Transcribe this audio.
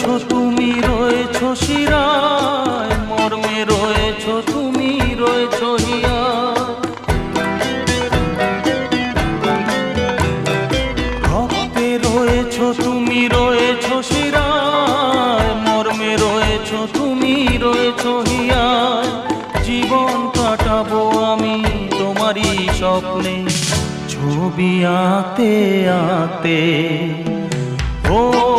রয়েছো তুমি, রয়েছো শিরায়, মর্মে রয়েছো তুমি, রয়েছো হিয়ায়। রক্তে রয়েছো তুমি, রয়েছো শিরায়, মর্মে রয়েছো তুমি, রয়েছো হিয়ায়। জীবন কাটাবো আমি তোমারই স্বপ্নে, ছবি আঁকতে আঁকতে। ও